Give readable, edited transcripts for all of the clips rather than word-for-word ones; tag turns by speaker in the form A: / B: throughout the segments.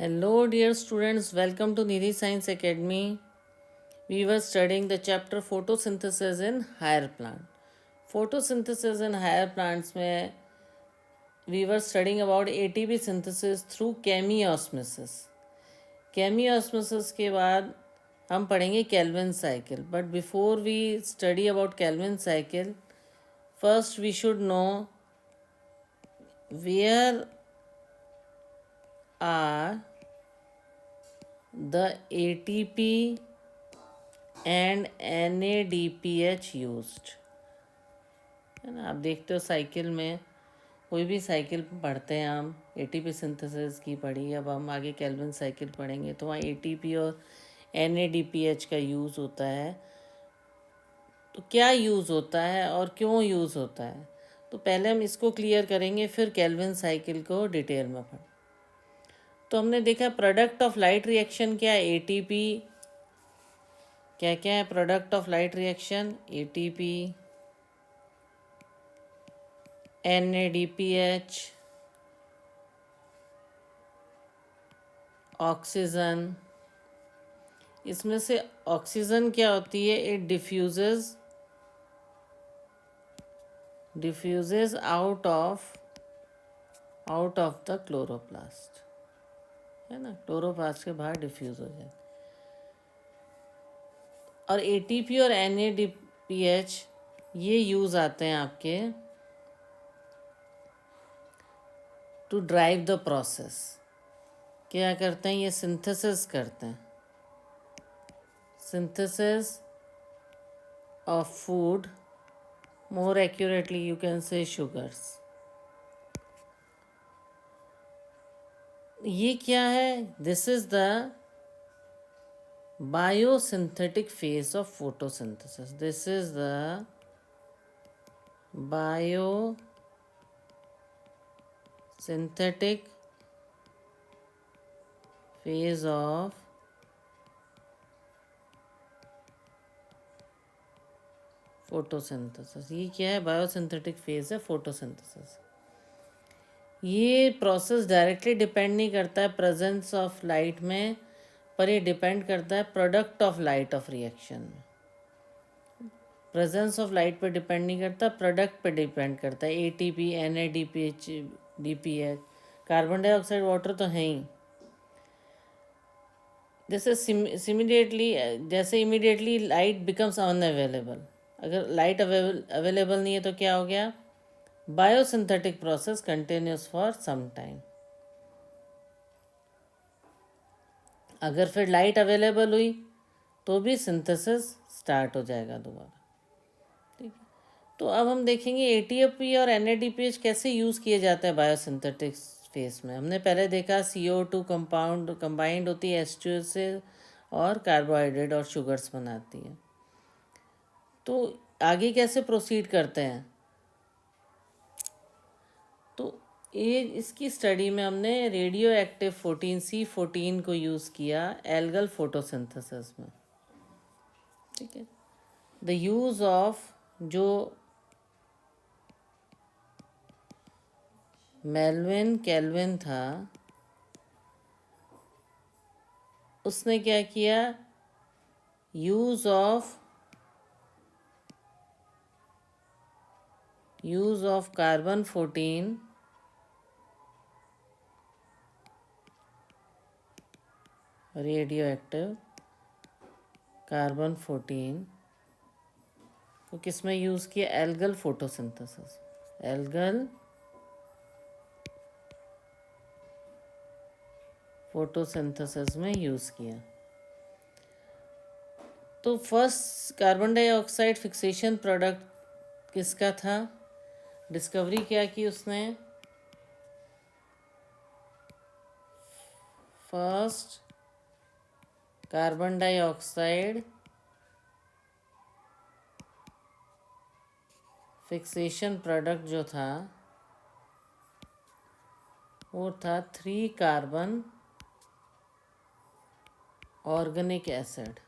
A: Hello, dear students. Welcome to Nidhi Science Academy. We were studying the chapter photosynthesis in higher plant. Photosynthesis in higher plants में we were studying about ATP synthesis through chemiosmosis. Chemiosmosis के बाद हम पढ़ेंगे Calvin cycle. But before we study about Calvin cycle, first we should know where are the ATP and NADPH used है ना। आप देखते हो साइकिल में, कोई भी साइकिल पढ़ते हैं हम, एटीपी सिंथेसिस की पढ़ी, अब हम आगे केल्विन साइकिल पढ़ेंगे तो वहाँ एटीपी और NADPH का यूज़ होता है। तो क्या यूज़ होता है और क्यों यूज़ होता है, तो पहले हम इसको क्लियर करेंगे, फिर केल्विन साइकिल को डिटेल में पढ़। तो हमने देखा प्रोडक्ट ऑफ लाइट रिएक्शन क्या है, एटीपी। क्या क्या है product of light reaction, ATP, NADPH, oxygen. इसमें से ऑक्सीजन क्या होती है, it diffuses out of the chloroplast, है ना, क्लोरोप्लास्ट के बाहर डिफ्यूज हो जाए। और एटीपी और NADPH ये यूज आते हैं आपके टू ड्राइव द प्रोसेस। क्या करते हैं, ये सिंथेसिस करते हैं, synthesis of food, more accurately you can say sugars। ये क्या है, this is the biosynthetic phase of photosynthesis. This is the biosynthetic phase of photosynthesis. ये क्या है, बायोसिंथेटिक फेज है फोटोसिंथेसिस। ये प्रोसेस डायरेक्टली डिपेंड नहीं करता है प्रेजेंस ऑफ लाइट में, पर ये डिपेंड करता है product of light of reaction में। प्रेजेंस ऑफ लाइट पे डिपेंड नहीं करता, प्रोडक्ट पे डिपेंड करता है। ATP, NADPH, DPH, carbon dioxide, water तो है ही। जैसे इमीडिएटली लाइट बिकम्स अनअवेलेबल। अगर लाइट अवेलेबल नहीं है तो क्या हो गया, biosynthetic process continues for some time. अगर फिर लाइट अवेलेबल हुई तो भी सिंथेसिस स्टार्ट हो जाएगा दोबारा। ठीक है, तो अब हम देखेंगे एटीपी और NADPH कैसे यूज़ किए जाते हैं बायोसिंथेटिक फेस में। हमने पहले देखा CO2 कंपाउंड कंबाइंड होती है H2O से और कार्बोहाइड्रेट और शुगर्स बनाती है। तो आगे कैसे प्रोसीड करते हैं, तो ये इसकी स्टडी में हमने रेडियो एक्टिव 14C14 को यूज़ किया एल्गल फोटोसिंथेसिस में। ठीक है, द यूज़ ऑफ जो मेल्विन कैल्विन था, उसने क्या किया, use of carbon 14 radio active carbon 14 को किस में यूज़ किया, एल्गल फोटोसिंथेसिस। एल्गल फोटोसिंथेसिस में यूज़ किया। तो first carbon dioxide fixation product किसका था, डिस्कवरी क्या की उसने, first carbon dioxide fixation product जो था वो था 3 कार्बन ऑर्गेनिक एसिड।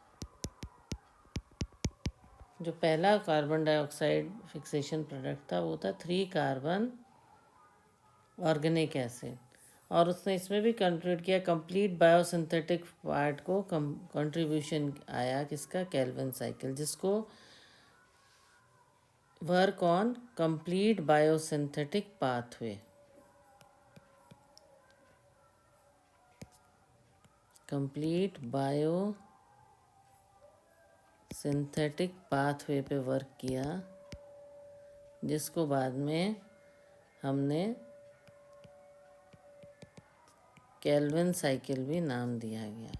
A: जो पहला कार्बन डाइऑक्साइड फिक्सेशन प्रोडक्ट था वो था 3 कार्बन ऑर्गेनिक एसिड। और उसने इसमें भी कंट्रीब्यूट किया, कंप्लीट बायोसिंथेटिक पार्ट को कंट्रीब्यूशन आया किसका, केल्विन साइकिल, जिसको work on complete biosynthetic pathway, complete bio synthetic pathway पे वर्क किया, जिसको बाद में हमने केल्विन साइकिल भी नाम दिया गया,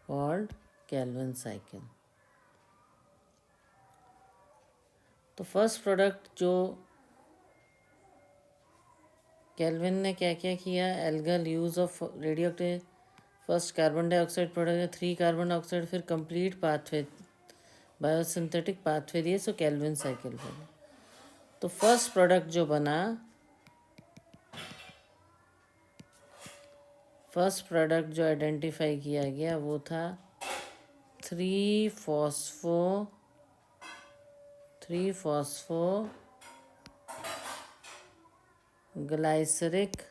A: कॉल्ड केल्विन साइकिल। तो फर्स्ट प्रोडक्ट जो केल्विन ने क्या क्या किया, algal use of radioactive, first carbon dioxide product, 3 carbon dioxide, फिर कंप्लीट पाथवे बायोसिंथेटिक पाथवे दिए, सो केल्विन साइकिल बना। तो फर्स्ट प्रोडक्ट जो बना, फर्स्ट प्रोडक्ट जो आइडेंटिफाई किया गया वो था 3-फॉस्फो ग्लाइसरिक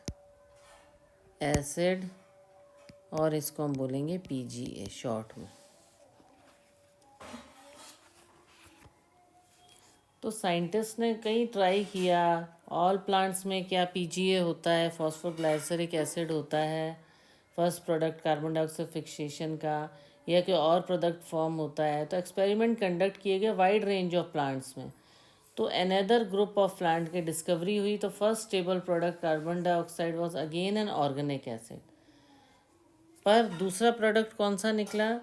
A: एसिड, और इसको हम बोलेंगे PGA शॉर्ट में। तो साइंटिस्ट ने कई ट्राई किया, ऑल प्लांट्स में क्या PGA होता है, फॉस्फोग्लाइसरिक एसिड होता है first product carbon dioxide fixation का, या कोई और प्रोडक्ट फॉर्म होता है। तो एक्सपेरिमेंट कंडक्ट किए गए वाइड रेंज ऑफ प्लांट्स में। तो अनदर ग्रुप ऑफ प्लांट की डिस्कवरी हुई। तो first stable product carbon dioxide was again an organic acid. पर दूसरा प्रोडक्ट कौन सा निकला,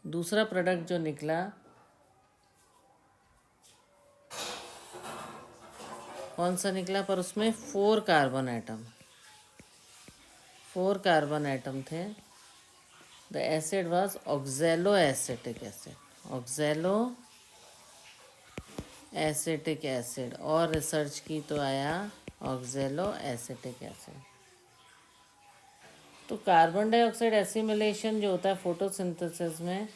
A: दूसरा प्रोडक्ट जो निकला कौन सा निकला, पर उसमें 4 कार्बन एटम थे। The acid was ऑक्जेलो acetic acid, ऑक्जेलो acetic acid, और रिसर्च की तो आया ऑक्जेलो एसिटिक एसिड। तो कार्बन डाइऑक्साइड एसिमिलेशन जो होता है फोटोसिंथेसिस में,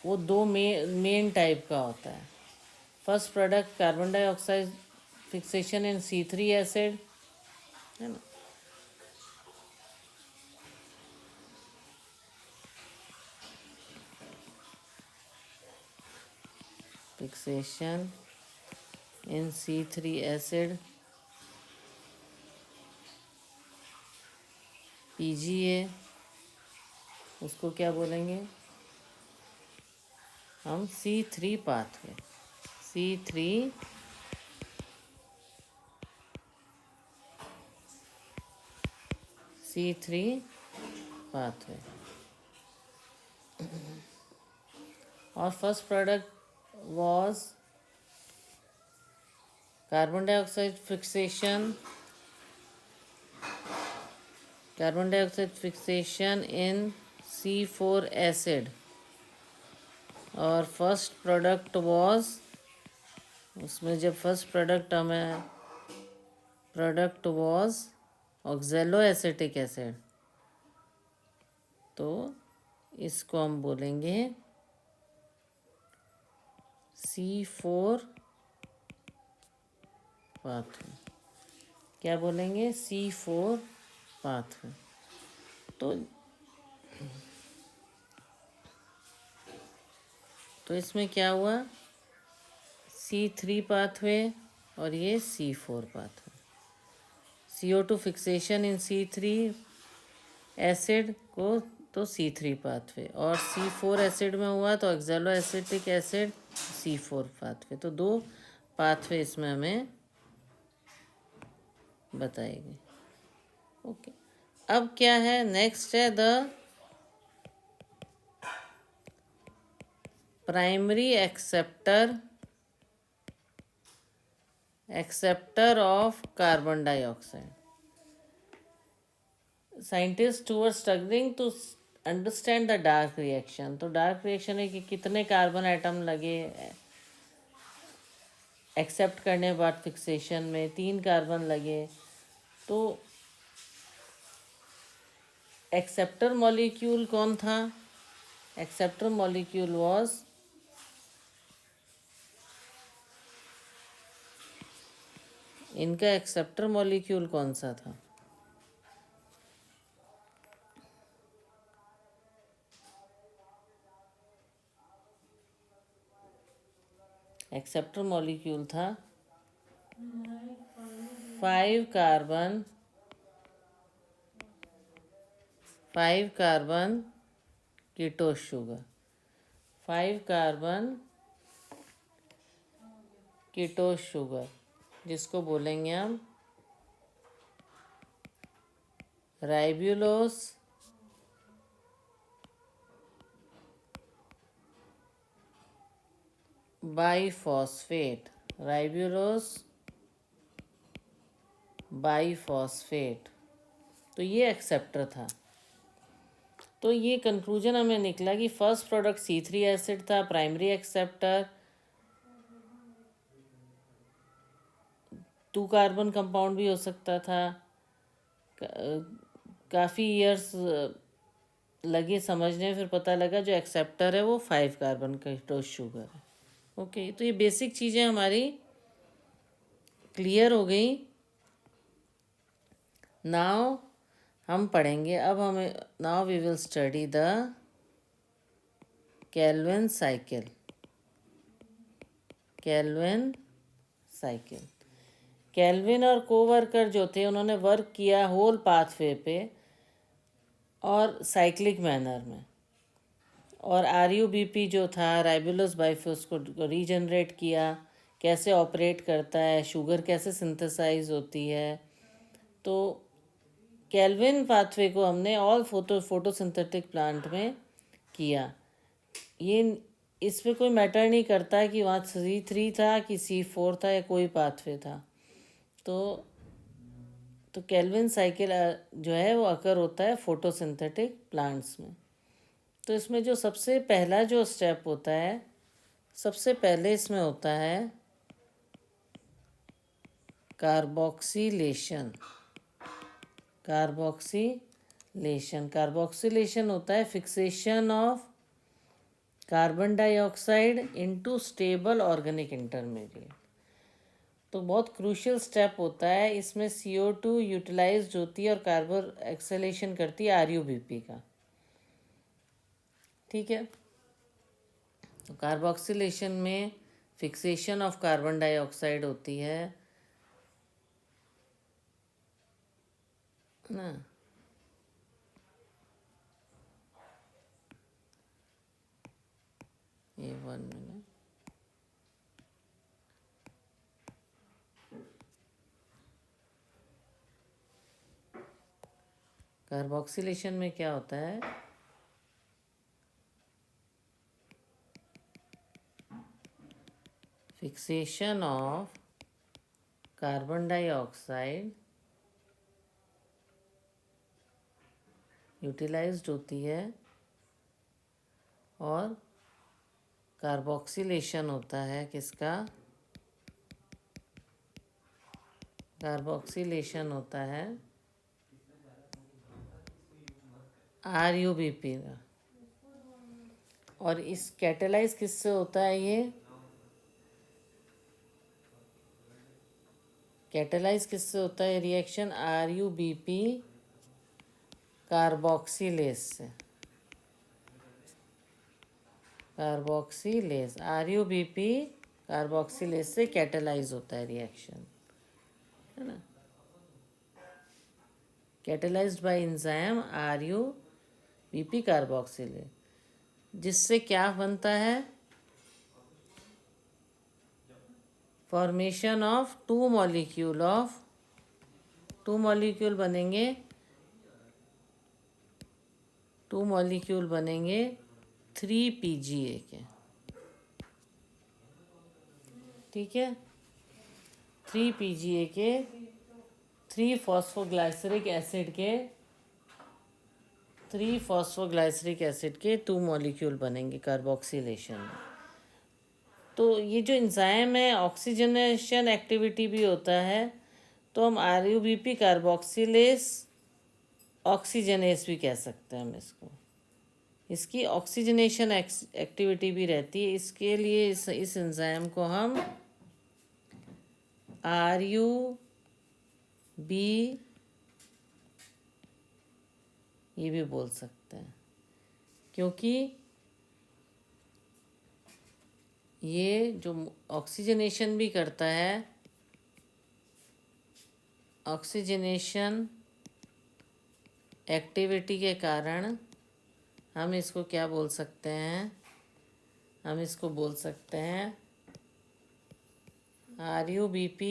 A: वो 2 मेन टाइप का होता है। First product carbon dioxide fixation इन C3 एसिड, है ना, फिक्सेशन इन C3 एसिड, PGA, उसको क्या बोलेंगे हम, C3 पाथवे, C3 पाथवे। और first product was carbon dioxide fixation in C4 acid, और फर्स्ट प्रोडक्ट was, उसमें जब first product was ऑक्जेलो acetic acid, तो इसको हम बोलेंगे C4 पाथवे। क्या बोलेंगे, C4 पाथवे। तो इसमें क्या हुआ, C3 पाथवे और ये C4 पाथवे। CO2 फिक्सेशन इन C3 एसिड को तो C3 पाथवे, और C4 एसिड में हुआ तो ऑक्जेलो एसिटिक एसिड C4 पाथवे। तो 2 पाथवे इसमें हमें बताएगी। ओके, अब क्या है, नेक्स्ट है the primary acceptor of carbon dioxide. Scientists were struggling to understand the dark reaction. तो डार्क रिएक्शन है कि कितने कार्बन एटम लगे एक्सेप्ट करने के बाद, फिक्सेशन में 3 कार्बन लगे। तो एक्सेप्टर मॉलिक्यूल कौन था, एक्सेप्टर मॉलिक्यूल वाज इनका एक्सेप्टर मॉलिक्यूल कौन सा था? एक्सेप्टर मॉलिक्यूल था 5 carbon 5 carbon ketose sugar, 5 carbon ketose sugar, जिसको बोलेंगे हम राइबुलोस बाईफॉस्फेट, राइबुलोस बाईफॉस्फेट। तो ये एक्सेप्टर था। तो ये कंक्लूजन हमें निकला कि फर्स्ट प्रोडक्ट C3 एसिड था, प्राइमरी एक्सेप्टर 2 कार्बन कंपाउंड भी हो सकता था। काफ़ी ईयर्स लगे समझने, फिर पता लगा जो एक्सेप्टर है वो 5 कार्बन कीटोस शुगर है। ओके, तो ये बेसिक चीज़ें हमारी क्लियर हो गई। नाउ हम पढ़ेंगे, अब हमें now we will study the Calvin cycle. Calvin cycle, Calvin और कोवर्कर जो थे उन्होंने वर्क किया होल पाथवे पे और साइक्लिक मैनर में। और RUBP जो था राइबुलोस बाइफोस को रीजनरेट किया, कैसे ऑपरेट करता है, शुगर कैसे सिंथेसाइज होती है। तो केल्विन पाथवे को हमने ऑल फोटोसिंथेटिक प्लांट में किया। ये इस पे कोई मैटर नहीं करता है कि वहाँ C3 था कि C4 था या कोई पाथवे था। तो केल्विन साइकिल जो है वो अकर होता है फोटोसिंथेटिक प्लांट्स में। तो इसमें जो सबसे पहला जो स्टेप होता है, सबसे पहले इसमें होता है कार्बोक्सिलेशन। कार्बोक्सिलेशन होता है fixation of carbon dioxide into stable organic intermediate. तो बहुत क्रूशियल स्टेप होता है इसमें। CO2 यूटिलाइज्ड होती है और कार्बन एक्सेलेशन करती है RUBP का। ठीक है, तो कार्बोक्सिलेशन में फिक्सेशन ऑफ कार्बन डाइऑक्साइड होती है ना। ये 1 मिनट, कार्बोक्सिलेशन में क्या होता है, fixation of carbon dioxide utilised होती है और कार्बोक्सिलेशन होता है किसका, कार्बोक्सिलेशन होता है RUBP का। और इस कैटेलाइज किससे होता है, ये कैटेलाइज किससे होता है रिएक्शन, RUBP कार्बोक्सिलेज से। कार्बोक्सिलेज RUBP कार्बोक्सिलेज से कैटेलाइज होता है रिएक्शन, है ना। Catalysed bye enzyme RUBP carboxylase, जिससे क्या बनता है, फॉर्मेशन ऑफ टू मॉलिक्यूल बनेंगे, 2 मॉलिक्यूल बनेंगे 3 PGA के। ठीक है, 3 PGA के, 3 फॉस्फोग्लाइसरिक एसिड के 2 मॉलिक्यूल बनेंगे कार्बोक्सिलेशन में। तो ये जो एंजाइम है ऑक्सीजनेशन एक्टिविटी भी होता है, तो हम RUBP कार्बोक्सिलेज ऑक्सीजनेस भी कह सकते हैं हम इसको। इसकी ऑक्सीजनेशन एक्टिविटी भी रहती है, इसके लिए इस एंजाइम को हम बी, ये भी बोल सकते हैं, क्योंकि ये जो ऑक्सीजनेशन भी करता है, ऑक्सीजनेशन एक्टिविटी के कारण हम इसको क्या बोल सकते हैं, हम इसको बोल सकते हैं RUBP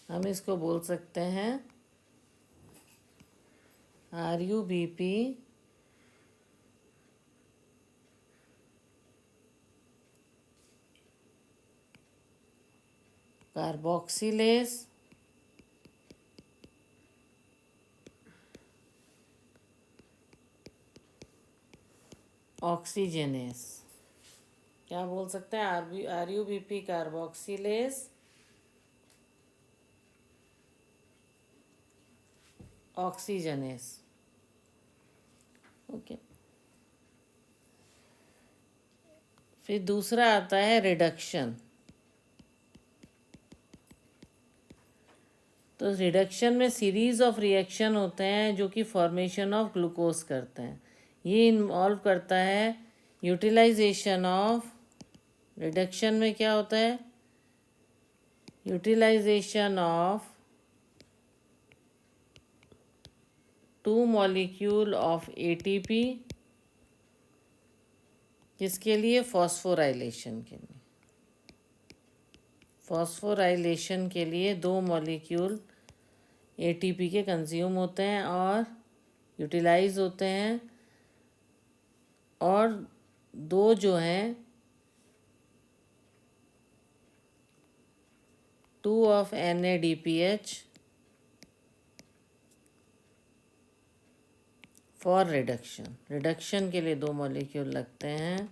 A: हम इसको बोल सकते हैं RUBP कार्बोक्सिलेज ऑक्सीजनेस। क्या बोल सकते हैं, RUBP कार्बोक्सिलेज ऑक्सीजनेस। ओके, फिर दूसरा आता है रिडक्शन। तो रिडक्शन में सीरीज ऑफ रिएक्शन होते हैं जो कि फॉर्मेशन ऑफ ग्लूकोज करते हैं। ये इन्वॉल्व करता है यूटिलाइजेशन ऑफ, रिडक्शन में क्या होता है, utilisation of 2 molecule of ATP, किसके लिए, फॉस्फोराइलेशन के लिए। फॉस्फोराइलेशन के लिए 2 मॉलिक्यूल ATP के कंज्यूम होते हैं और यूटिलाइज होते हैं, और 2 जो हैं 2 of NADPH for reduction. Reduction के लिए 2 मॉलिक्यूल लगते हैं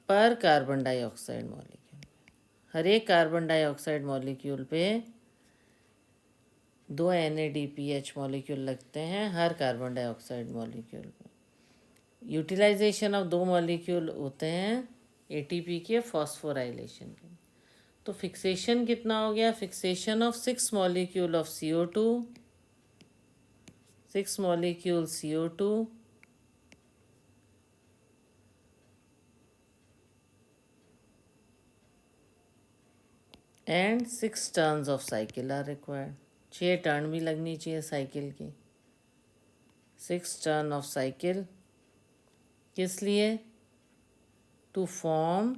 A: पर कार्बन डाइऑक्साइड मॉलिक्यूल। हर एक कार्बन डाइऑक्साइड मॉलिक्यूल पे 2 NADPH मॉलिक्यूल लगते हैं हर कार्बन डाइऑक्साइड मॉलिक्यूल पे। यूटिलाइजेशन ऑफ 2 मॉलिक्यूल होते हैं ATP के फॉस्फोराइलेशन के। तो फिक्सेशन कितना हो गया, fixation of 6 molecule of CO2, 6 molecule CO2 and 6 turns of cycle are required. 6 turn भी लगनी चाहिए साइकिल की। 6 टर्न ऑफ साइकिल किस लिए, to form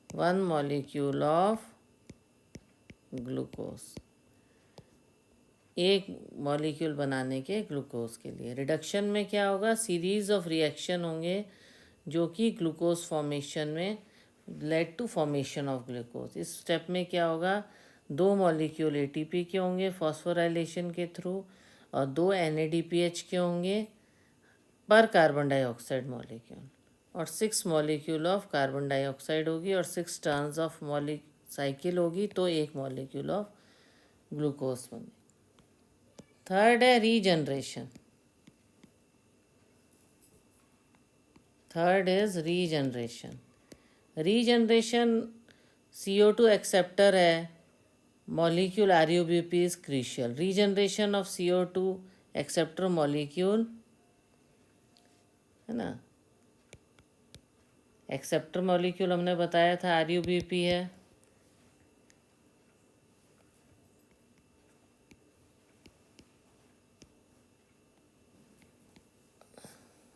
A: 1 molecule of glucose, एक मॉलिक्यूल बनाने के ग्लूकोज के लिए। रिडक्शन में क्या होगा, सीरीज ऑफ रिएक्शन होंगे जो कि ग्लूकोज फॉर्मेशन में lead to formation of glucose. इस स्टेप में क्या होगा, 2 मॉलिक्यूल ATP के होंगे फॉस्फोराइलेशन के थ्रू, और 2 NADPH के होंगे पर कार्बन डाइऑक्साइड मॉलिक्यूल, और 6 मॉलिक्यूल ऑफ कार्बन डाइऑक्साइड होगी और 6 टर्न्स ऑफ साइकिल होगी, तो 1 मॉलिक्यूल ऑफ ग्लूकोज बने। थर्ड है regeneration. Third is regeneration. Regeneration CO2 acceptor है, molecule RUBP is crucial. Regeneration of CO2 acceptor molecule है ना, एक्सेप्टर मॉलिक्यूल हमने बताया था RUBP है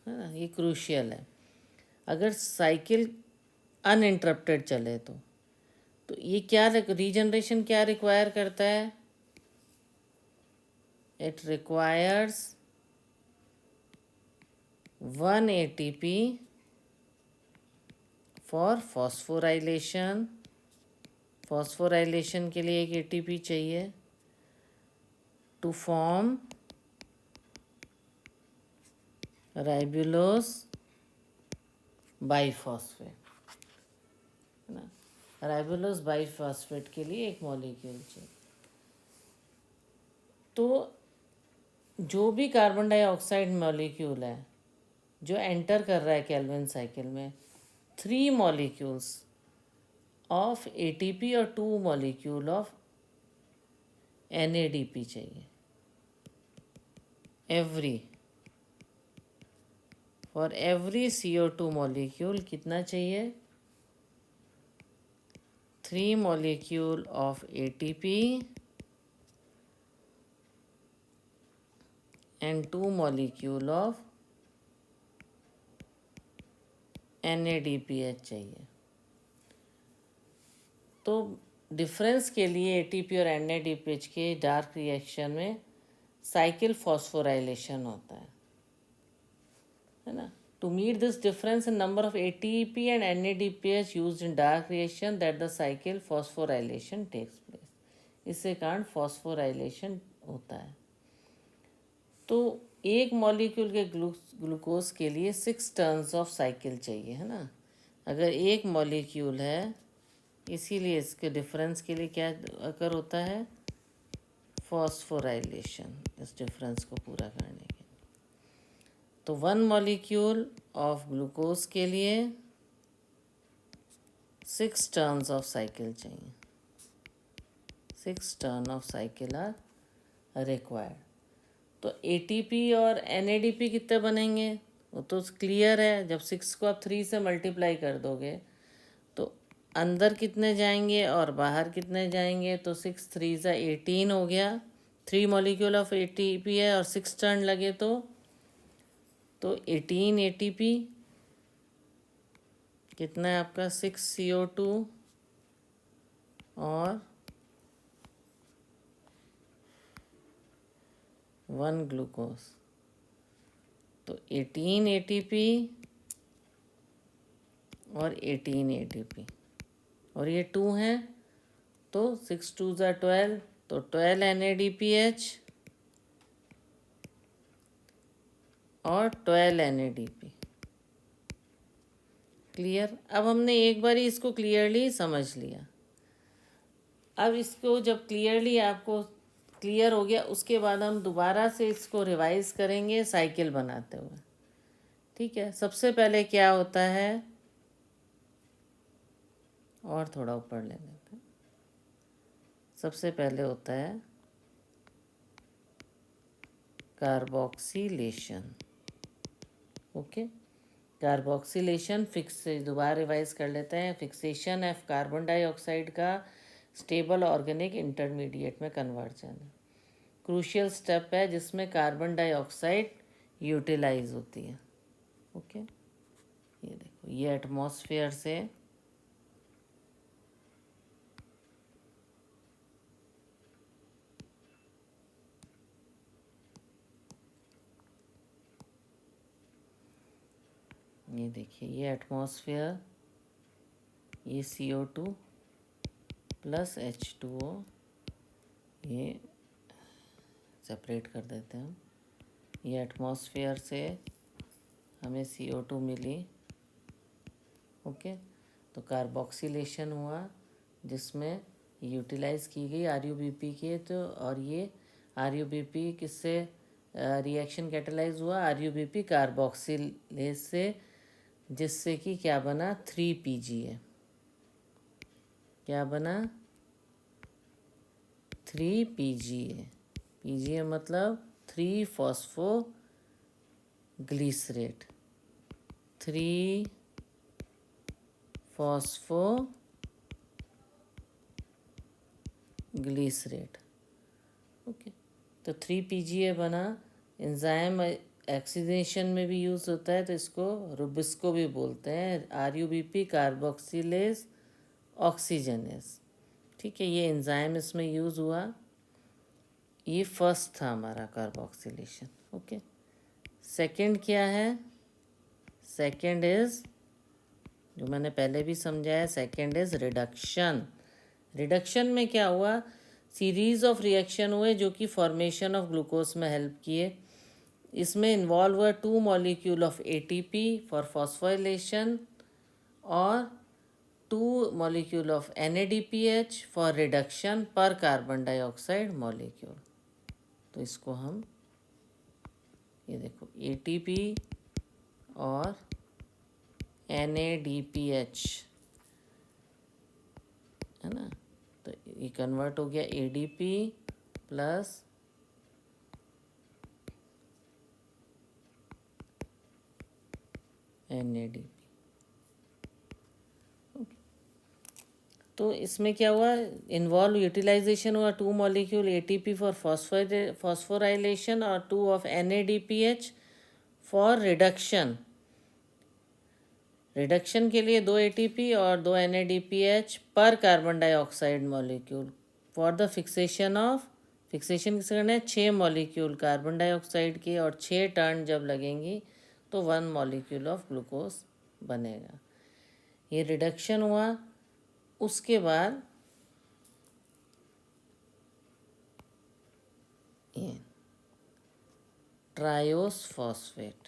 A: ना, ये क्रूशियल है। अगर साइकिल अनइंटरप्टेड चले तो ये क्या रीजनरेशन क्या रिक्वायर करता है, it requires 1 ATP for phosphorylation. Phosphorylation के लिए 1 ATP चाहिए टू फॉर्म राइबुलोज बाइफॉस्फेट, है ना। राइबुलोज बाइफॉस्फेट के लिए एक मॉलिक्यूल चाहिए। तो जो भी कार्बन डाइऑक्साइड मॉलिक्यूल है जो एंटर कर रहा है केल्विन साइकिल में, 3 मॉलिक्यूल्स ऑफ एटीपी और 2 मॉलिक्यूल ऑफ एनएडीपी चाहिए। फॉर एवरी CO2 मॉलिक्यूल कितना चाहिए? 3 molecule of ATP and 2 molecule of NADPH चाहिए। तो डिफरेंस के लिए एटीपी और NADPH के डार्क रिएक्शन में साइकिल फॉस्फोराइलेशन होता है ना। To meet this difference in number of ATP and NADPH used in dark reaction that the cycle phosphorylation takes place. इससे कारण फॉस्फोराइलेशन होता है। तो एक मॉलिक्यूल के ग्लूकोज के लिए 6 टर्न्स ऑफ साइकिल चाहिए, है ना। अगर एक मॉलिक्यूल है, इसीलिए इसके डिफरेंस के लिए क्या अकर होता है? फॉस्फोराइलेशन, इस डिफरेंस को पूरा करने के लिए। तो 1 मॉलिक्यूल ऑफ ग्लूकोज के लिए 6 टर्न्स ऑफ साइकिल चाहिए। 6 turn of cycle are required. तो एटीपी और एनएडीपी कितने बनेंगे वो तो क्लियर है। जब 6 को आप 3 से मल्टीप्लाई कर दोगे तो अंदर कितने जाएंगे और बाहर कितने जाएंगे, तो 6 3 ज़ा 18 हो गया। 3 मॉलिक्यूल ऑफ एटीपी है और 6 टर्न लगे तो 18 एटीपी, कितना है आपका 6 CO2 और 1 ग्लूकोज, तो 18 एटीपी और 18 एटीपी, और ये 2 हैं तो 6 2 ज़ा 12, तो 12 NADPH और 12 NADP। क्लियर? अब हमने एक बार ही इसको क्लियरली समझ लिया। अब इसको जब क्लियरली आपको क्लियर हो गया, उसके बाद हम दोबारा से इसको रिवाइज करेंगे साइकिल बनाते हुए। ठीक है, सबसे पहले क्या होता है, और थोड़ा ऊपर ले लेते हैं। सबसे पहले होता है कार्बोक्सिलेशन। ओके, कार्बोक्सिलेशन फिक्स, दोबारा रिवाइज कर लेते हैं। फिक्सेशन ऑफ कार्बन डाइऑक्साइड का स्टेबल ऑर्गेनिक इंटरमीडिएट में कन्वर्जन है। क्रूशियल स्टेप है जिसमें कार्बन डाइऑक्साइड यूटिलाइज होती है। ओके, ये देखो, ये एटमॉस्फेयर से ये देखिए, ये एटमॉस्फेयर, ये CO2 प्लस H2O, ये सेपरेट कर देते हैं हम। ये एटमॉस्फेयर से हमें CO2 मिली। ओके, तो कार्बोक्सिलेशन हुआ जिसमें यूटिलाइज की गई RUBP के, तो और ये RUBP किससे रिएक्शन कैटेलाइज हुआ? RUBP कार्बोक्सिलेज से, जिससे कि क्या बना? 3PGA। क्या बना? 3PGA। PGA मतलब 3 phospho glycerate, 3 phospho glycerate. Okay, तो 3PGA बना। एंजाइम ऑक्सीडेशन में भी यूज़ होता है, तो इसको रुबिस्को भी बोलते हैं। RUBP carboxylase oxygenase. ठीक है, ये एंजाइम इसमें यूज़ हुआ। ये फर्स्ट था हमारा कार्बोक्सिलेशन। ओके, सेकंड क्या है? सेकंड इज़, जो मैंने पहले भी समझाया, सेकंड इज़ रिडक्शन। रिडक्शन में क्या हुआ? सीरीज ऑफ रिएक्शन हुए जो कि फॉर्मेशन ऑफ ग्लूकोज में हेल्प किए। इसमें इन्वॉल्व हुआ 2 molecule of ATP for phosphorylation और 2 molecule of NADPH for reduction पर कार्बन डाइऑक्साइड मॉलिक्यूल। तो इसको हम ये देखो ATP और NADPH है ना, तो ये कन्वर्ट हो गया ADP प्लस NADP। तो इसमें क्या हुआ, इन्वॉल्व यूटिलाइजेशन हुआ 2 मॉलिक्यूल ATP फॉर फॉस्फोराइलेशन और 2 of NADPH for reduction. Reduction के लिए 2 ATP और 2 NADPH पर carbon dioxide molecule for the fixation किसे करना है, 6 मॉलिक्यूल कार्बन डाइऑक्साइड के और 6 टर्न जब लगेंगी तो 1 मॉलिक्यूल ऑफ ग्लूकोज बनेगा। ये रिडक्शन हुआ। उसके बाद ये ट्रायोस फॉस्फेट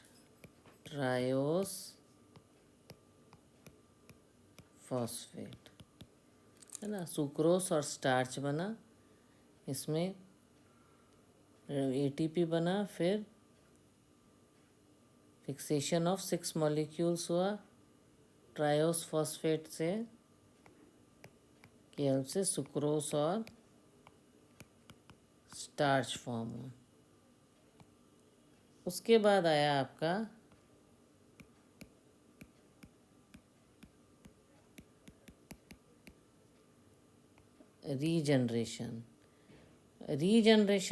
A: है ना, सुक्रोस और स्टार्च बना, इसमें ATP बना, फिर फिक्सेशन ऑफ 6 मॉलिक्यूल्स हुआ ट्रायोस फॉस्फेट से की हेल्प से, सुक्रोस और स्टार्च फॉर्म हुआ। उसके बाद आया आपका रीजनरेशन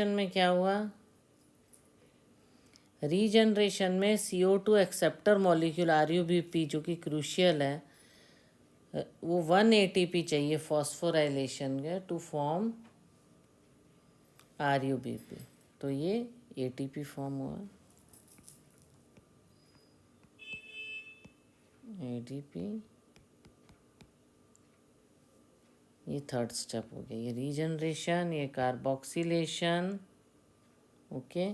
A: में क्या हुआ, रीजनरेशन में CO2 एक्सेप्टर मॉलिक्यूल RUBP जो कि क्रूशियल है, वो 1 ATP चाहिए फॉस्फोराइलेशन के टू फॉर्म RUBP। तो ये ATP फॉर्म हुआ, ADP। ये थर्ड स्टेप हो गया, ये रीजनरेशन, ये कार्बोक्सिलेशन, ओके,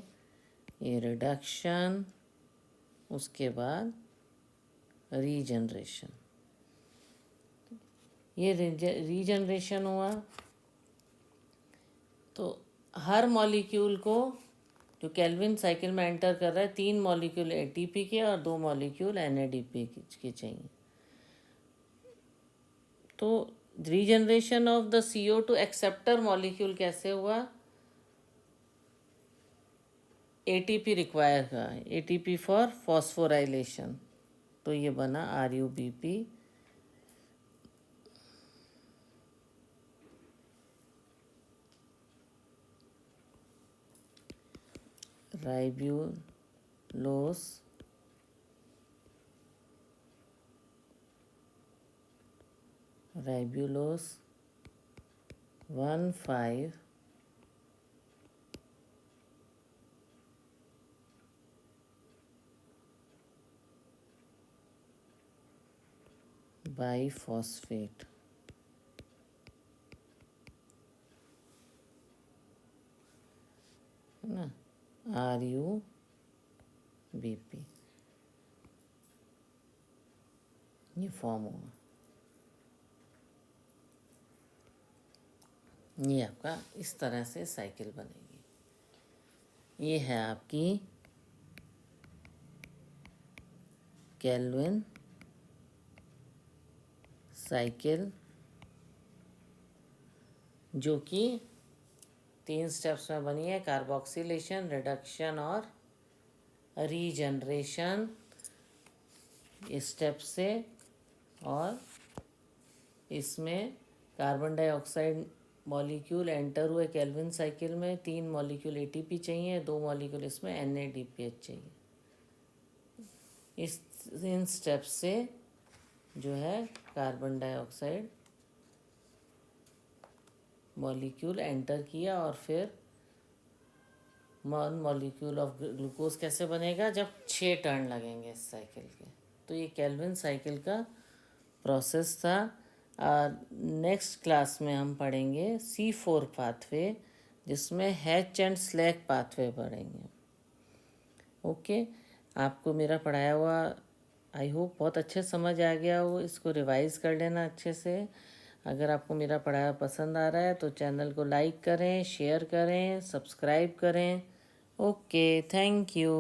A: ये रिडक्शन, उसके बाद रीजनरेशन। ये रीजनरेशन हुआ तो हर मॉलिक्यूल को जो केल्विन साइकिल में एंटर कर रहा है, 3 मॉलिक्यूल ATP के और 2 मॉलिक्यूल NADP के चाहिए। तो regeneration of the CO2 acceptor molecule कैसे हुआ, ATP रिक्वायर का, ATP फॉर फॉस्फोराइलेशन, तो ये बना RUBP। राइब्यूलोस 1,5 बाईफॉस्फेट है ना, RUBP ये फॉर्म होगा। ये आपका इस तरह से साइकिल बनेगी। ये है आपकी केल्विन साइकिल, जो कि 3 स्टेप्स में बनी है, कार्बोक्सिलेशन, रिडक्शन और रीजनरेशन स्टेप से। और इसमें कार्बन डाइऑक्साइड मॉलिक्यूल एंटर हुए केल्विन साइकिल में, 3 मॉलिक्यूल ATP चाहिए, 2 मॉलिक्यूल इसमें NADPH चाहिए। इन स्टेप्स से जो है कार्बन डाइऑक्साइड मॉलिक्यूल एंटर किया और फिर 1 मॉलिक्यूल ऑफ ग्लूकोज कैसे बनेगा, जब 6 टर्न लगेंगे इस साइकिल के। तो ये केल्विन साइकिल का प्रोसेस था। नेक्स्ट क्लास में हम पढ़ेंगे C4 पाथवे, जिसमें हैच एंड स्लैग पाथवे पढ़ेंगे। ओके, आपको मेरा पढ़ाया हुआ आई होप बहुत अच्छे समझ आ गया हो। इसको रिवाइज़ कर लेना अच्छे से। अगर आपको मेरा पढ़ाया पसंद आ रहा है तो चैनल को लाइक करें, शेयर करें, सब्सक्राइब करें। Okay, thank you.